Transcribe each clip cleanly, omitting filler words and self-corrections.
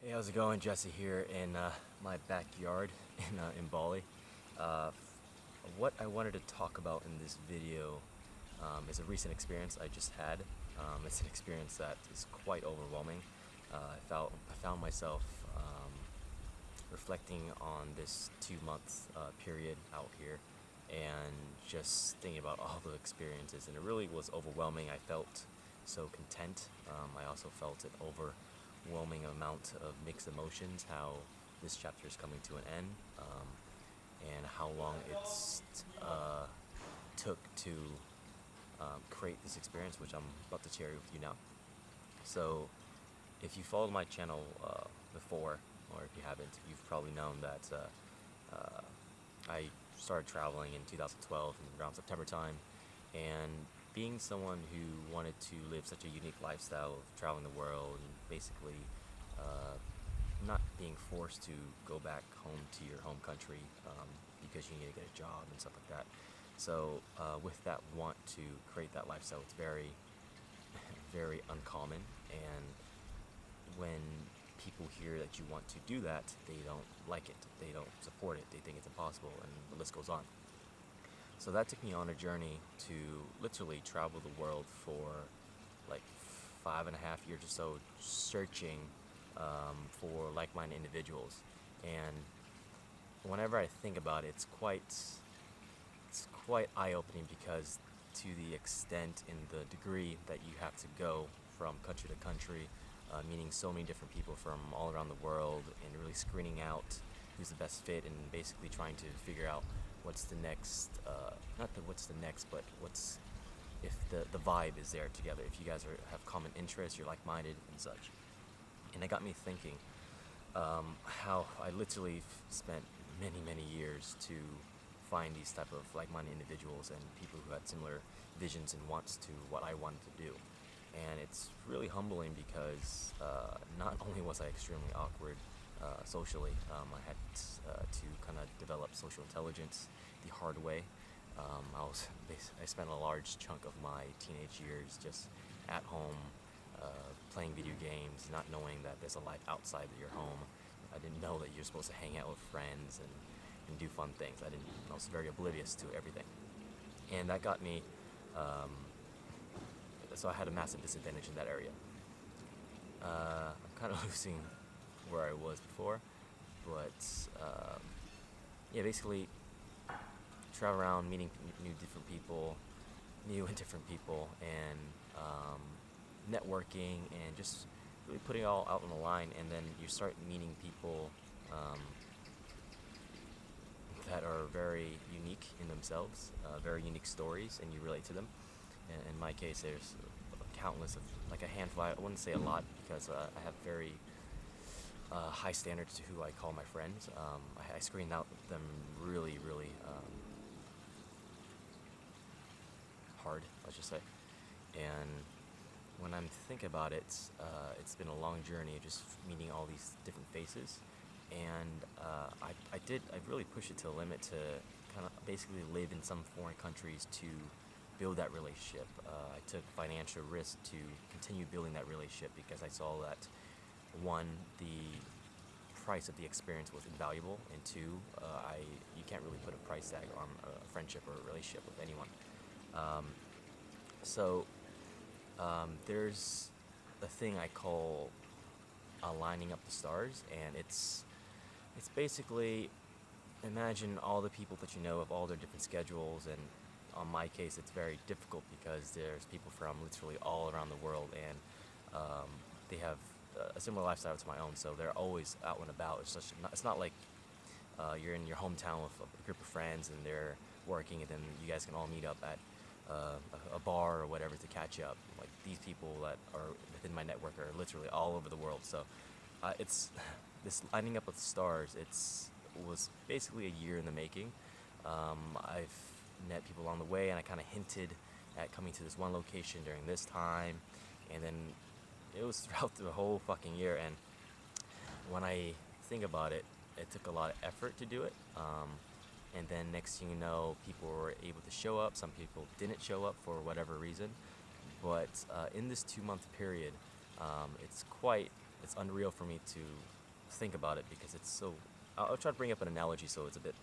Hey, how's it going? Jesse here in my backyard in Bali. What I wanted to talk about in this video is a recent experience I just had. It's an experience that is quite overwhelming. I found myself reflecting on this 2 month period out here and just thinking about all the experiences, and it really was overwhelming. I felt so content. I also felt an overwhelming amount of mixed emotions, how this chapter is coming to an end, and how long it's took to create this experience, which I'm about to share with you now. So, if you followed my channel before, or if you haven't, you've probably known that I started traveling in 2012 around September time, and being someone who wanted to live such a unique lifestyle of traveling the world and basically not being forced to go back home to your home country because you need to get a job and stuff like that. So with that want to create that lifestyle, it's very, very uncommon. And when people hear that you want to do that, they don't like it. They don't support it. They think it's impossible, and the list goes on. So that took me on a journey to literally travel the world for like 5.5 years or so, searching for like-minded individuals. And whenever I think about it, it's quite eye-opening, because to the extent and the degree that you have to go from country to country, meeting so many different people from all around the world, and really screening out who's the best fit, and basically trying to figure out what's the next, not the what's the next, but what's, if the vibe is there together, if you guys have common interests, you're like-minded and such. And it got me thinking how I literally spent many, many years to find these type of like-minded individuals and people who had similar visions and wants to what I wanted to do. And it's really humbling, because not only was I extremely awkward socially, I had to kind of develop social intelligence the hard way. I spent a large chunk of my teenage years just at home, playing video games, not knowing that there's a life outside of your home. I didn't know that you're supposed to hang out with friends and do fun things. I was very oblivious to everything. And that got me, so I had a massive disadvantage in that area. I'm kind of losing where I was before, but yeah, basically travel around, meeting new and different people, and networking, and just really putting it all out on the line. And then you start meeting people that are very unique in themselves, very unique stories, and you relate to them. And in my case, there's countless of, like a handful. I wouldn't say a lot, because I have very high standards to who I call my friends. I screen out them really, really hard, let's just say. And when I'm thinking about it, it's been a long journey, just meeting all these different faces. And I really pushed it to the limit to kind of basically live in some foreign countries to build that relationship. I took financial risk to continue building that relationship, because I saw that, one, the price of the experience was invaluable, and two, you can't really put a price tag on a friendship or a relationship with anyone. Um, so there's a thing I call lining up the stars, and it's basically, imagine all the people that you know of all their different schedules. And on my case, it's very difficult, because there's people from literally all around the world, and they have a similar lifestyle to my own, so they're always out and about. It's not like you're in your hometown with a group of friends and they're working, and then you guys can all meet up at a bar or whatever to catch up. Like, these people that are within my network are literally all over the world. So it's this lining up with stars. Was basically a year in the making. I've met people along the way, and I kind of hinted at coming to this one location during this time, and then it was throughout the whole fucking year. And when I think about it, it took a lot of effort to do it. And then next thing you know, people were able to show up. Some people didn't show up for whatever reason. But in this 2 month period, it's quite it's unreal for me to think about it because it's so. I'll try to bring up an analogy so it's a bit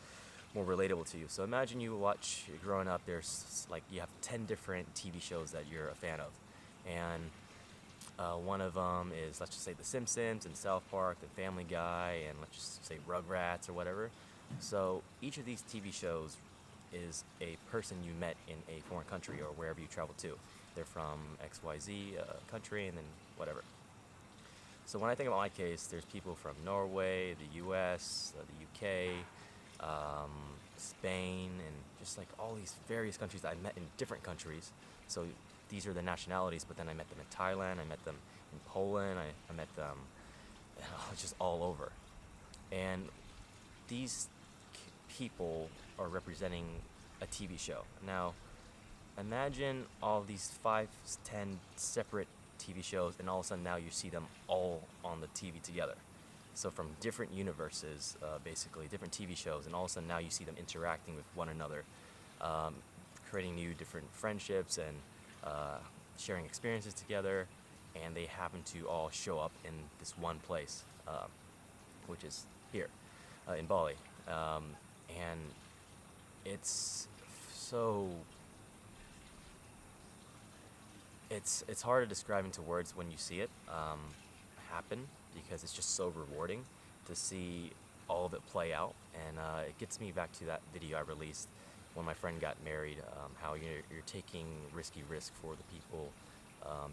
more relatable to you. So imagine you watch growing up. There's like you have 10 different TV shows that you're a fan of, and one of them is, let's just say, The Simpsons and South Park, The Family Guy, and let's just say Rugrats or whatever. So each of these TV shows is a person you met in a foreign country or wherever you travel to. They're from XYZ country and then whatever. So when I think about my case, there's people from Norway, the US, the UK, Spain, and just like all these various countries that I met in different countries. So these are the nationalities, but then I met them in Thailand, I met them in Poland, I met them just all over. And these people are representing a TV show. Now, imagine all these 5, 10 separate TV shows, and all of a sudden now you see them all on the TV together. So from different universes, basically, different TV shows, and all of a sudden now you see them interacting with one another, creating new different friendships and sharing experiences together, and they happen to all show up in this one place, which is here in Bali. And it's so it's hard to describe into words when you see it happen, because it's just so rewarding to see all of it play out. And it gets me back to that video I released when my friend got married, how you're taking risky risk for the people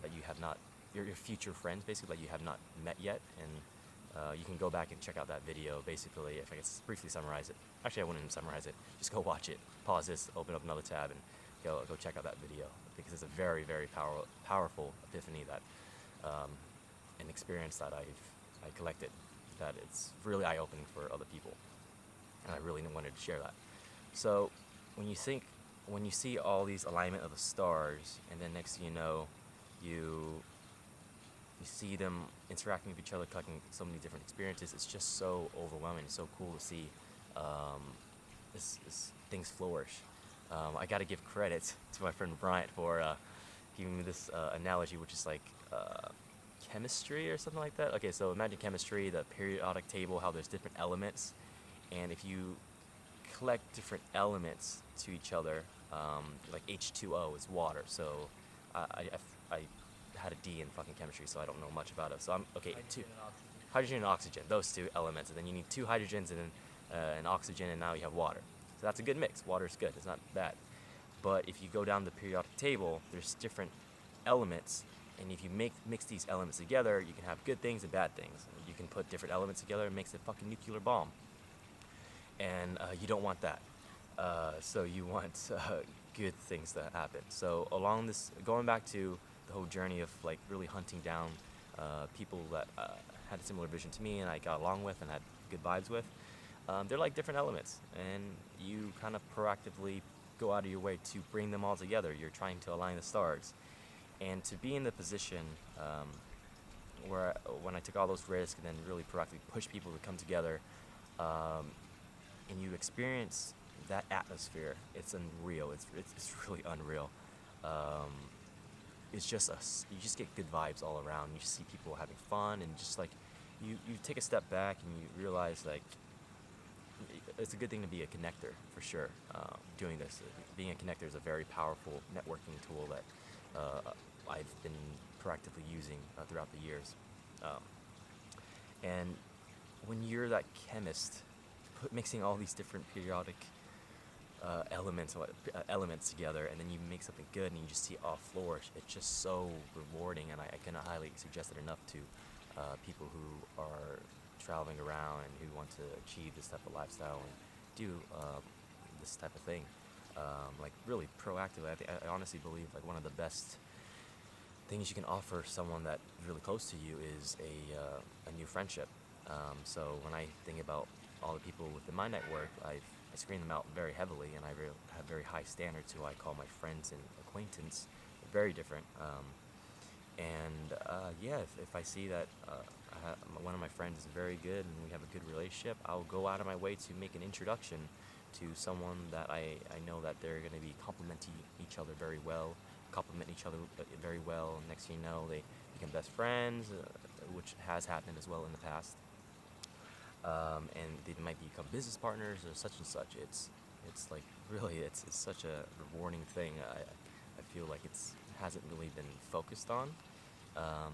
that you have not, your future friends basically, that you have not met yet. And you can go back and check out that video. Basically, if I could briefly summarize it. Actually, I wouldn't even summarize it. Just go watch it. Pause this, open up another tab, and go check out that video, because it's a very, very powerful epiphany, that an experience that I collected, that it's really eye-opening for other people, and I really wanted to share that. So when you see all these alignment of the stars, and then next thing you know, you see them interacting with each other, collecting so many different experiences. It's just so overwhelming. It's so cool to see this things flourish. I got to give credit to my friend Bryant for giving me this analogy, which is like chemistry or something like that. Okay, so imagine chemistry, the periodic table, how there's different elements, and if you collect different elements to each other, like H2O is water. So I had a D in fucking chemistry, so I don't know much about it. So I'm okay. Hydrogen and oxygen, those two elements, and then you need 2 hydrogens and then an oxygen, and now you have water. So that's a good mix. Water is good. It's not bad. But if you go down the periodic table, there's different elements, and if you mix these elements together, you can have good things and bad things. You can put different elements together and makes a fucking nuclear bomb. And you don't want that. So you want good things to happen. So along this, going back to the whole journey of like really hunting down people that had a similar vision to me and I got along with and had good vibes with, they're like different elements, and you kind of proactively go out of your way to bring them all together. You're trying to align the stars, and to be in the position where when I took all those risks and then really proactively push people to come together, and you experience that atmosphere, it's unreal. It's really unreal. It's just you just get good vibes all around. You see people having fun, and just like you take a step back and you realize like it's a good thing to be a connector for sure. Doing this, being a connector is a very powerful networking tool that I've been proactively using throughout the years. And when you're that chemist, mixing all these different periodic elements together, and then you make something good, and you just see it all flourish. It's just so rewarding, and I cannot highly suggest it enough to people who are traveling around and who want to achieve this type of lifestyle and do this type of thing, like really proactively. I honestly believe like one of the best things you can offer someone that is really close to you is a new friendship. So when I think about all the people within my network, I screen them out very heavily, and I have very high standards who I call my friends and acquaintance. They're very different. Yeah, if I see that one of my friends is very good and we have a good relationship, I'll go out of my way to make an introduction to someone that I know that they're going to be complementing each other very well, complement each other very well. Next thing you know, they become best friends. which has happened as well in the past. And they might become business partners or such and such. It's like really it's such a rewarding thing. I feel like it's hasn't really been focused on, um,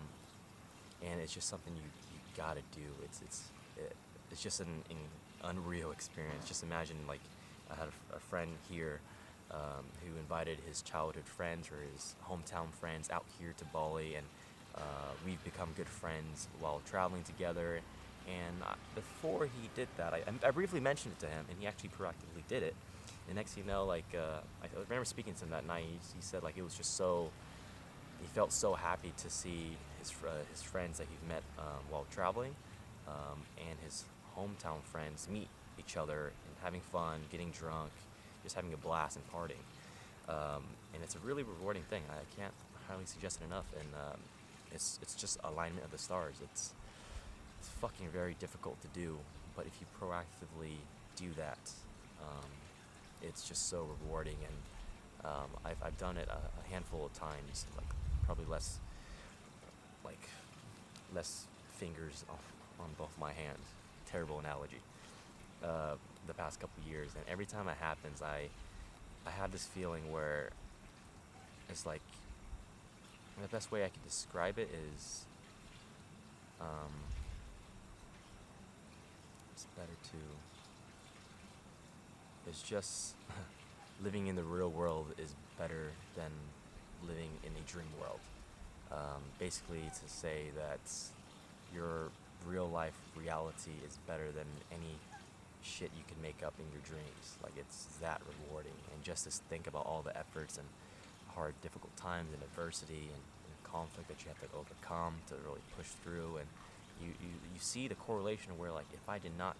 and it's just something you gotta do. It's just an unreal experience. Just imagine, like, I had a friend here who invited his childhood friends or his hometown friends out here to Bali, and we've become good friends while traveling together. And before he did that, I briefly mentioned it to him, and he actually proactively did it. And next thing you know, like, I remember speaking to him that night. He said, like, it was just so, he felt so happy to see his friends that he's met while traveling, and his hometown friends meet each other and having fun, getting drunk, just having a blast and partying. And it's a really rewarding thing. I can't highly suggest it enough. And it's just alignment of the stars. It's fucking very difficult to do, but if you proactively do that, it's just so rewarding. And I've done it a handful of times, like probably like less fingers on both my hands. Terrible analogy. The past couple years, and every time it happens, I have this feeling where it's like, the best way I can describe it is, it's better to, it's just living in the real world is better than living in a dream world. Basically to say that your real life reality is better than any shit you can make up in your dreams. Like, it's that rewarding. And just to think about all the efforts and hard, difficult times and adversity and conflict that you have to overcome to really push through, and you see the correlation where, like, if I did not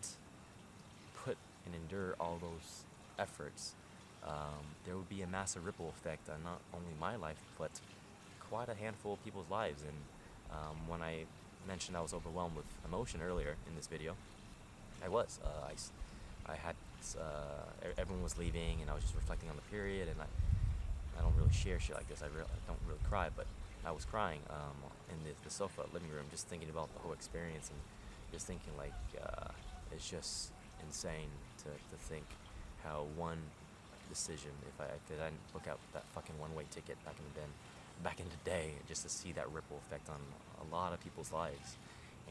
put and endure all those efforts, there would be a massive ripple effect on not only my life, but quite a handful of people's lives. And when I mentioned I was overwhelmed with emotion earlier in this video, I was. I had everyone was leaving, and I was just reflecting on the period. And I don't really share shit like this. I don't really cry, but I was crying in the sofa living room, just thinking about the whole experience, and just thinking, like, it's just insane to think how one decision, if I didn't book out that fucking one-way ticket back in the day, just to see that ripple effect on a lot of people's lives.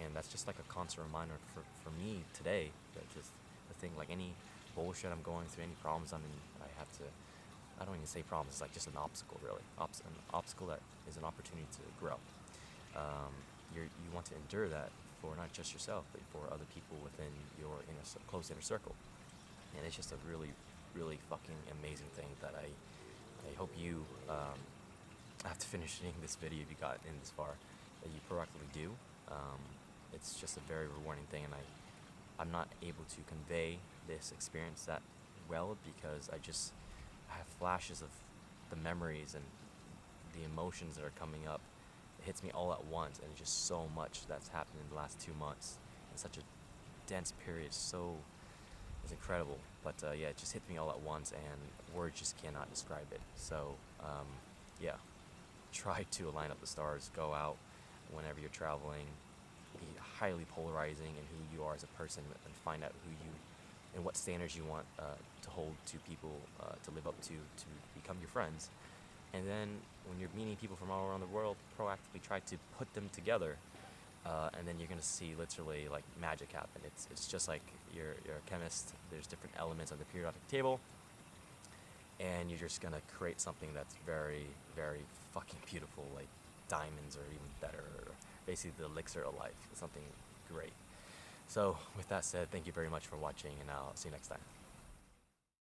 And that's just like a constant reminder for me today, that just the thing, like, any bullshit I'm going through, any problems I have to, I don't even say problems, it's like just an obstacle, really. An obstacle that is an opportunity to grow. You want to endure that for not just yourself, but for other people within your close inner circle. And it's just a really, really fucking amazing thing that I hope you, after finishing this video, if you got in this far, that you proactively do. It's just a very rewarding thing, and I'm not able to convey this experience that well, because I have flashes of the memories and the emotions that are coming up. It hits me all at once, and it's just so much that's happened in the last 2 months in such a dense period. It's incredible. But yeah, it just hits me all at once, and words just cannot describe it. So yeah, try to align up the stars. Go out whenever you're traveling. Be highly polarizing in who you are as a person, and find out who you and what standards you want to hold to people, to live up to become your friends. And then when you're meeting people from all around the world, proactively try to put them together, and then you're gonna see literally, like, magic happen. It's just like you're a chemist. There's different elements on the periodic table, and you're just gonna create something that's very, very fucking beautiful, like diamonds, or even better, or basically the elixir of life. It's something great. So with that said, thank you very much for watching, and I'll see you next time.